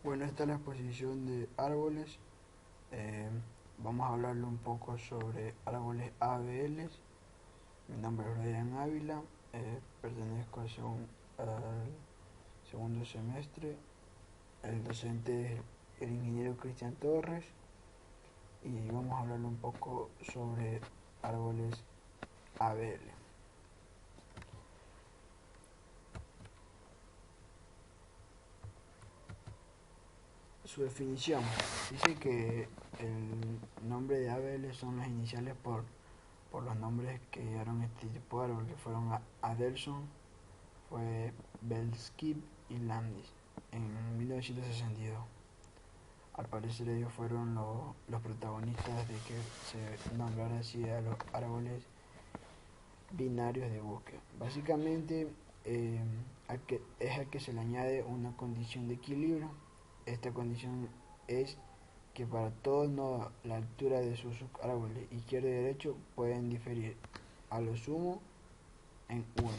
Bueno, esta es la exposición de árboles. Eh, Vamos a hablarle un poco sobre árboles ABL. Mi nombre es Brian Ávila. Pertenezco al segundo semestre. El docente es el ingeniero Cristian Torres. Y vamos a hablarle un poco sobre árboles ABL. Su definición dice que el nombre de ABL son las iniciales por los nombres que dieron este tipo de árbol, que fueron Adelson, fue Bellskip y Landis en 1962. Al parecer ellos fueron los protagonistas de que se nombrara así a los árboles binarios de bosque. Básicamente eh, es a que se le añade una condición de equilibrio. Esta condición es que para todos nodos la altura de sus subárboles izquierdo y derecho pueden diferir a lo sumo en 1.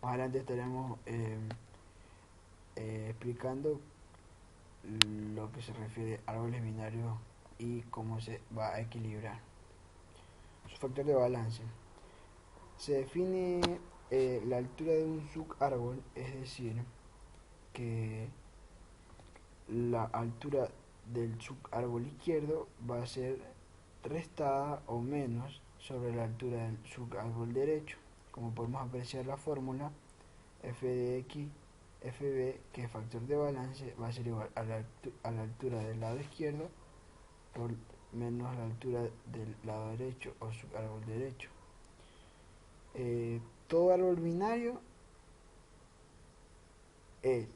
Más adelante estaremos explicando lo que se refiere a árboles binarios y cómo se va a equilibrar. Su factor de balance. Se define la altura de un subárbol, es decir, que la altura del subárbol izquierdo va a ser restada o menos sobre la altura del subárbol derecho. Como podemos apreciar la fórmula, f de x fb, que es factor de balance, va a ser igual a la altura del lado izquierdo por menos la altura del lado derecho o subárbol derecho. Todo árbol binario es,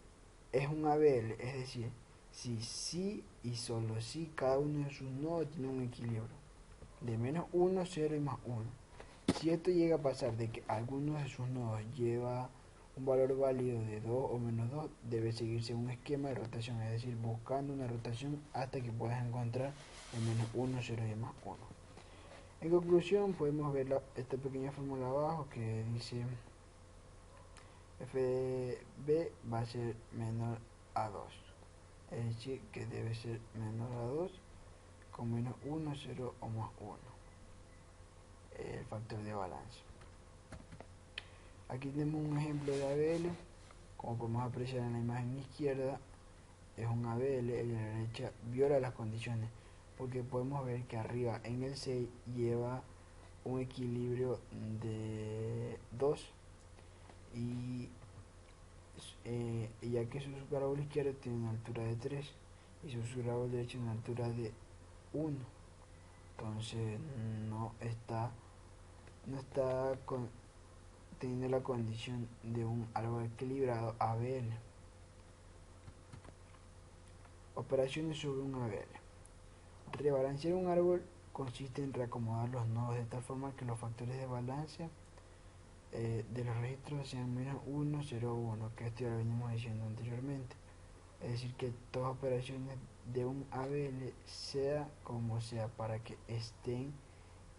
es un ABL, es decir, si sí y solo si cada uno de sus nodos tiene un equilibrio de menos 1, 0 y más 1. Si esto llega a pasar de que alguno de sus nodos lleva un valor válido de 2 o menos 2, debe seguirse un esquema de rotación, es decir, buscando una rotación hasta que puedas encontrar el menos 1, 0 y más 1. En conclusión, podemos ver esta pequeña fórmula abajo que dice FB va a ser menor a 2, es decir, que debe ser menor a 2 con menos 1, 0 o más 1, el factor de balance. Aquí tenemos un ejemplo de ABL, como podemos apreciar en la imagen izquierda, es un ABL, en la derecha viola las condiciones, porque podemos ver que arriba en el 6 lleva un equilibrio de 2 y ya que su subárbol izquierdo tiene una altura de 3 y su subárbol derecho una altura de 1, entonces no está teniendo la condición de un árbol equilibrado ABL. Operaciones sobre un ABL. Rebalancear un árbol consiste en reacomodar los nodos de tal forma que los factores de balance de los registros sean menos 1, 0, 1, que esto ya lo venimos diciendo anteriormente. Es decir, que todas operaciones de un ABL, sea como sea, para que estén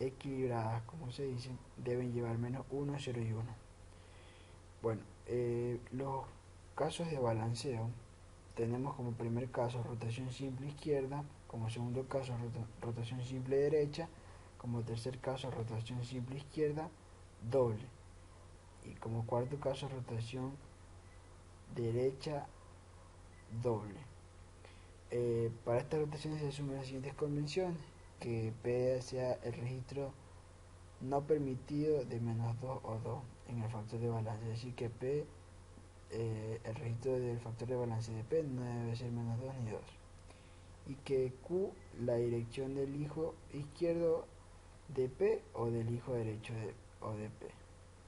equilibradas, como se dice, deben llevar menos 1, 0 y 1. Bueno, los casos de balanceo tenemos como primer caso rotación simple izquierda, como segundo caso rotación simple derecha, como tercer caso rotación simple izquierda doble y como cuarto caso rotación derecha doble. Para esta rotación se asumen las siguientes convenciones: que P sea el registro no permitido de menos 2 o 2 en el factor de balance, es decir, que P, el registro del factor de balance de P no debe ser menos 2 ni 2, y que Q la dirección del hijo izquierdo de P o del hijo derecho de P,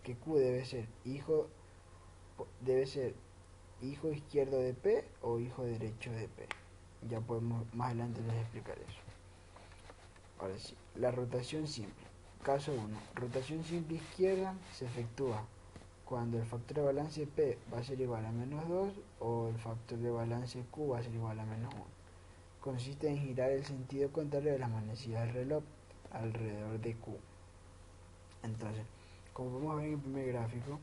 que Q debe ser hijo izquierdo de P o hijo derecho de P. Ya podemos más adelante les explicar eso. Ahora sí, la rotación simple. Caso 1. Rotación simple izquierda se efectúa cuando el factor de balance P va a ser igual a menos 2 o el factor de balance Q va a ser igual a menos 1. Consiste en girar el sentido contrario de las manecillas del reloj alrededor de Q. Entonces, como podemos ver en el primer gráfico,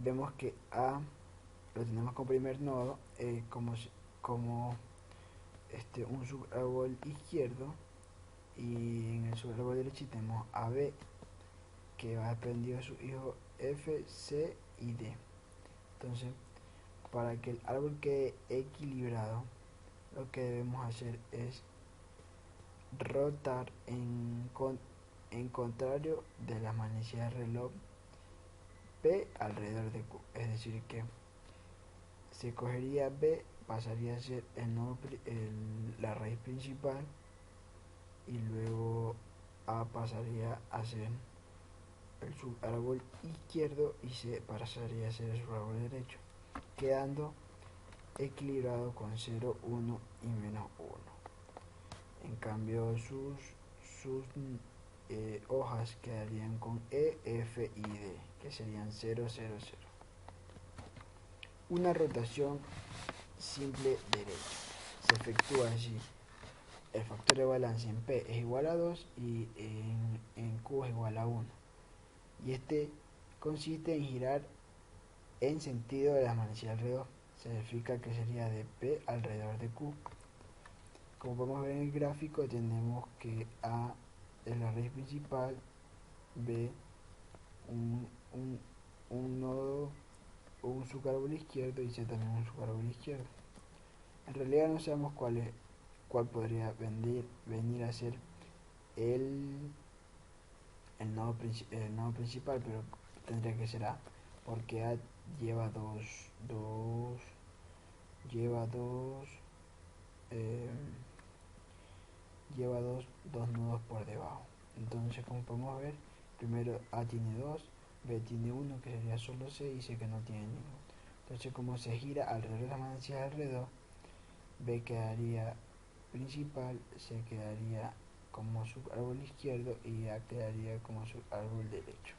vemos que A lo tenemos como primer nodo, como un subárbol izquierdo, y en el subárbol derecho tenemos a B, que va dependido de su hijo F, C y D. Entonces, para que el árbol quede equilibrado, lo que debemos hacer es rotar en contrario de la manecilla del reloj P alrededor de Q. Es decir, que se cogería B, pasaría a ser la raíz principal, y luego A pasaría a ser el subárbol izquierdo y C pasaría a ser el subárbol derecho, quedando equilibrado con 0, 1 y menos 1. En cambio sus hojas quedarían con E, F y D, que serían 0, 0, 0. Una rotación simple derecha se efectúa si el factor de balance en P es igual a 2 y en Q es igual a 1. Y este consiste en girar en sentido de la manecilla alrededor. Se significa que sería de P alrededor de Q. Como podemos ver en el gráfico, tenemos que A es la raíz principal, B un, un, un nodo o un subárbol izquierdo y C también un subárbol izquierdo. En realidad no sabemos cuál podría venir a ser el, el nodo principal, pero tendría que ser A, porque A lleva lleva eh, dos nodos por debajo. Entonces, como podemos ver, primero A tiene 2, B tiene 1, que sería solo C, y C que no tiene ninguno. Entonces, como se gira alrededor de la manecilla alrededor, B quedaría principal, C quedaría como subárbol izquierdo y A quedaría como subárbol derecho.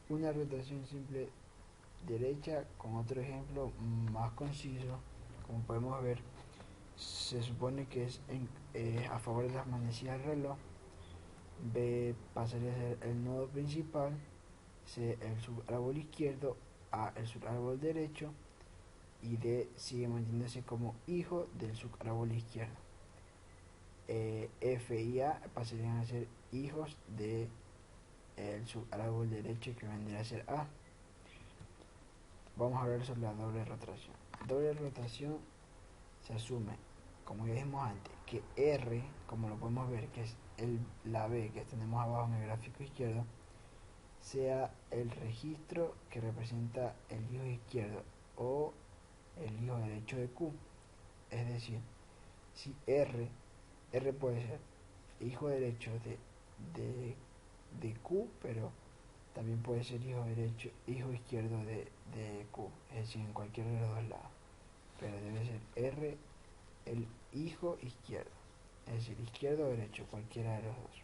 Una rotación simple derecha, con otro ejemplo más conciso, como podemos ver, se supone que es a favor de las manecillas del reloj. B pasaría a ser el nodo principal, C el subárbol izquierdo, A el subárbol derecho, y D sigue manteniéndose como hijo del subárbol izquierdo. F y A pasarían a ser hijos de el subárbol derecho, que vendría a ser A. Vamos a hablar sobre la doble rotación. Doble rotación se asume, como ya dijimos antes, que R, como lo podemos ver, que es la B que tenemos abajo en el gráfico izquierdo, sea el registro que representa el hijo izquierdo o el hijo derecho de Q. Es decir, si R puede ser hijo derecho de Q, pero también puede ser hijo izquierdo de Q, es decir, en cualquiera de los dos lados. Pero debe ser R el hijo izquierdo, es decir, izquierdo o derecho, cualquiera de los dos.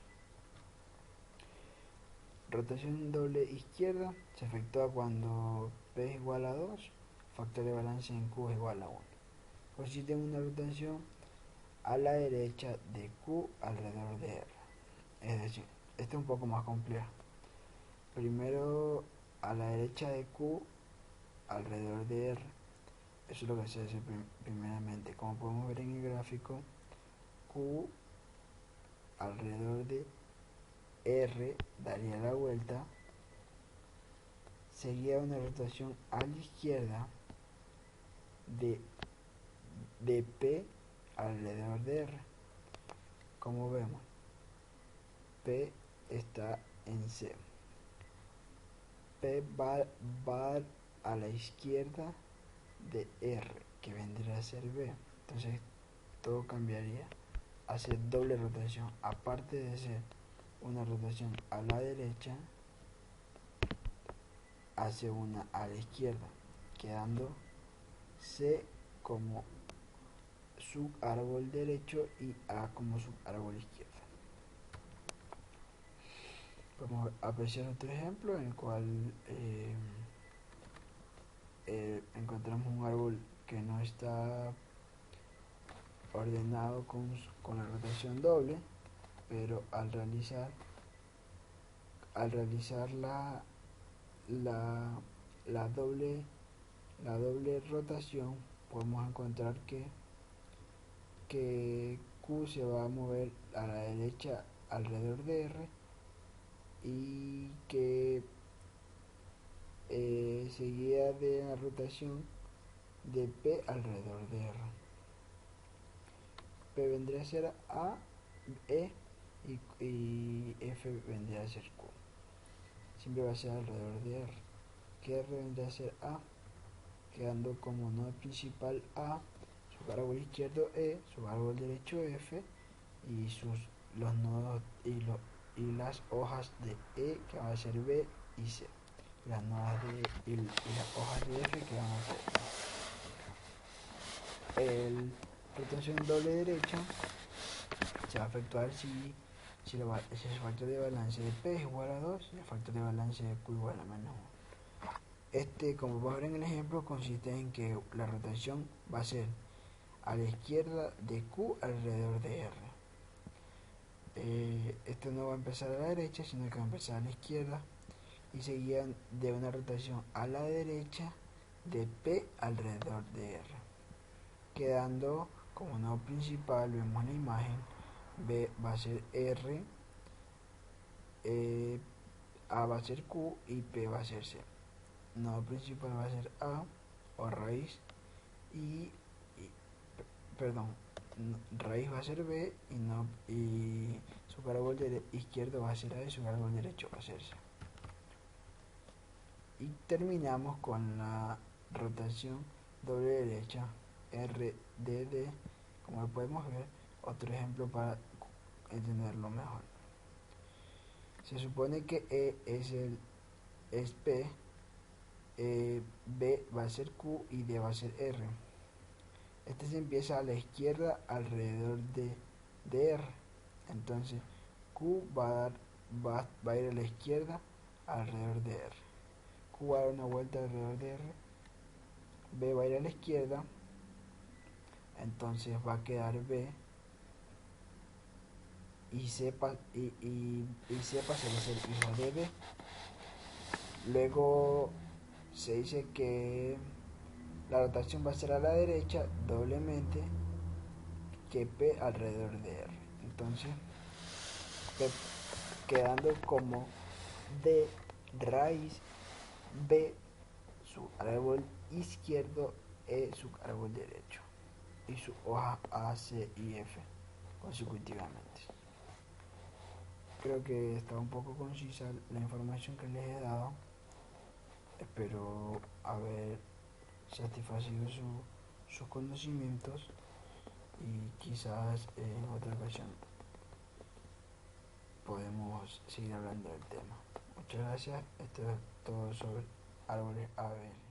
Rotación doble izquierda se efectúa cuando P es igual a 2, factor de balance en Q es igual a 1. Consiste en una rotación a la derecha de Q alrededor de R. Es decir, este es un poco más complejo. Primero a la derecha de Q alrededor de R. Eso es lo que se hace primeramente. Como podemos ver en el gráfico, Q alrededor de R daría la vuelta, seguía una rotación a la izquierda de P alrededor de R. Como vemos, P está en C. P va a la izquierda de R, que vendría a ser B. Entonces todo cambiaría a ser doble rotación. Aparte de ser una rotación a la derecha, hace una a la izquierda, quedando C como subárbol derecho y A como subárbol izquierdo. Podemos apreciar otro ejemplo en el cual encontramos un árbol que no está ordenado con la rotación doble, pero al realizar al realizar la, la doble rotación, podemos encontrar que Q se va a mover a la derecha alrededor de R y que seguida de la rotación de P alrededor de R. P vendría a ser A, E y F vendría a ser Q. Siempre va a ser alrededor de R. Que R vendría a ser A, quedando como nodo principal A, su árbol izquierdo E, su árbol derecho F y los nodos y las hojas de E que van a ser B y C. Las hojas de F que van a ser el rotación doble derecha se va a efectuar si el factor de balance de P es igual a 2 y el factor de balance de Q igual a menos 1. Como vamos a ver en el ejemplo, consiste en que la rotación va a ser a la izquierda de Q alrededor de R. Esto no va a empezar a la derecha, sino que va a empezar a la izquierda y seguida de una rotación a la derecha de P alrededor de R, quedando como nodo principal, vemos la imagen, B va a ser R, A va a ser Q y P va a ser C. Nodo principal va a ser A o raíz perdón, raíz va a ser B y su árbol izquierdo va a ser A y su árbol derecho va a ser C. Y terminamos con la rotación doble derecha RDD, como podemos ver, otro ejemplo para entenderlo mejor. Se supone que E es P, B va a ser Q y D va a ser R. Este se empieza a la izquierda alrededor de R. Entonces Q va a ir a la izquierda alrededor de R. Q va a dar una vuelta alrededor de R. B va a ir a la izquierda. Entonces va a quedar B. Y C pasa a ser hijo de B. Luego se dice que la rotación va a ser a la derecha doblemente que P alrededor de R. Entonces P quedando como D raíz B su árbol izquierdo, E su árbol derecho y su hoja A, C y F consecutivamente. Creo que está un poco concisa la información que les he dado. Espero haber satisfacido sus conocimientos y quizás en otra ocasión podemos seguir hablando del tema. Muchas gracias. Esto es todo sobre árboles ABL.